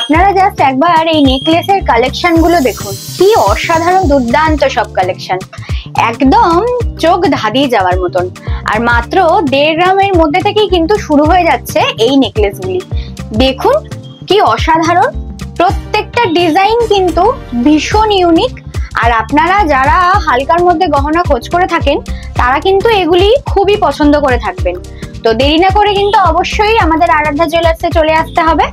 আপনারা জাস্ট একবার এই নেকলেসের কালেকশন গুলো দেখুন, কি অসাধারণ দুর্দান্ত সব কালেকশন, একদম চোখ ধাঁধিয়ে যাওয়ার মতন। আর মাত্র 1.5 গ্রামের মধ্যে থেকেই কিন্তু শুরু হয়ে যাচ্ছে এই নেকলেসগুলি। দেখুন কি অসাধারণ, প্রত্যেকটা ডিজাইন কিন্তু ভীষণ ইউনিক। আর আপনারা যারা হালকার মধ্যে গহনা খোঁজ করে থাকেন তারা কিন্তু এগুলি খুবই পছন্দ করে থাকবেন। তো দেরি না করে কিন্তু অবশ্যই আমাদের আরাধ্যা জুয়েলার্সে চলে আসতে হবে।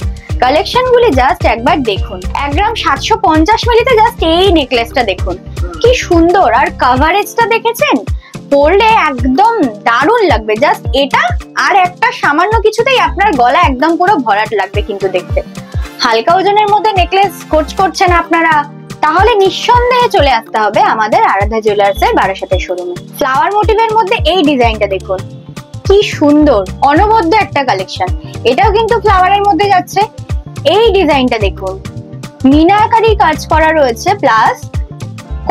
কালেকশন গুলি জাস্ট একবার দেখুন। 1 গ্রাম 750 মিলিতে জাস্ট এই নেকলেসটা দেখুন, কি সুন্দর। আর কভারেজটা দেখেছেন, পরলে একদম দারুণ লাগবে। জাস্ট এটা আর একটা সামান্য কিছুতেই আপনার গলা একদম পুরো ভরাট লাগবে কিন্তু দেখতে। হালকা ওজনের মধ্যে নেকলেস খোঁজ করছেন আপনারা, তাহলে নিঃসন্দেহে চলে আসতে হবে আমাদের আরাধ্যা জুয়েলার্সের বারাসাতের শোরুমে। ফ্লাওয়ার মোটিভের মধ্যে এই ডিজাইনটা দেখুন, কি সুন্দর অনবদ্য একটা কালেকশন। এটাও কিন্তু ফ্লাওয়ারের মধ্যে যাচ্ছে। এই ডিজাইনটা দেখুন, মিনাকারি কাজ করা রয়েছে, প্লাস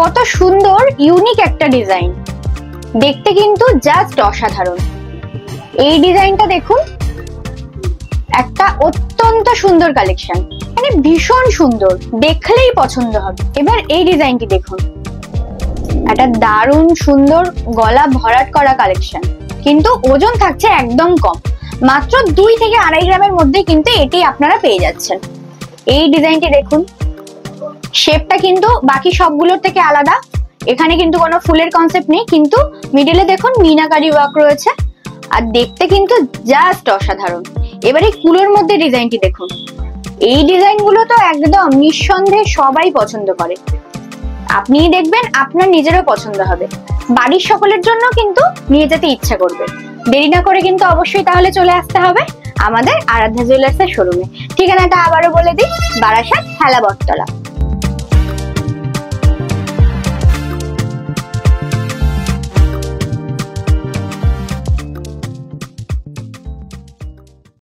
কত সুন্দর ইউনিক একটা ডিজাইন, দেখতে কিন্তু জাস্ট অসাধারণ। এই ডিজাইনটা দেখুন, একটা অত্যন্ত সুন্দর কালেকশন, মানে ভীষণ সুন্দর, দেখলেই পছন্দ হবে। এবার এই ডিজাইনটি দেখুন, একটা দারুণ সুন্দর গলা ভরাট করা কালেকশন, কিন্তু ওজন থাকছে একদম কম, মাত্র 2 থেকে 2.5 গ্রামের মধ্যে কিন্তু এটি আপনারা পেয়ে যাচ্ছেন। এই ডিজাইনটি দেখুন, শেপটা কিন্তু বাকি সবগুলোর থেকে আলাদা। এখানে কিন্তু কোনো ফুলের কনসেপ্ট নেই, কিন্তু মিডলে দেখুন মিনাকারি ওয়ার্ক রয়েছে, আর দেখতে কিন্তু জাস্ট অসাধারণ। এবার এই কুলোর মধ্যে ডিজাইনটি দেখুন, এই ডিজাইন গুলো তো একদম নিঃসন্দেহে সবাই পছন্দ করে। আপনি দেখবেন আপনার নিজেরও পছন্দ হবে, বাড়ির সকলের জন্য কিন্তু নিয়ে যেতে ইচ্ছা করবে। দেরি না করে কিন্তু অবশ্যই তাহলে চলে আসতে হবে আমাদের আরাধ্যা জুয়েলার্সের শোরুমে। ঠিকানাটা আবারও বলে দিই, বারাসাত হেলা বটতলা।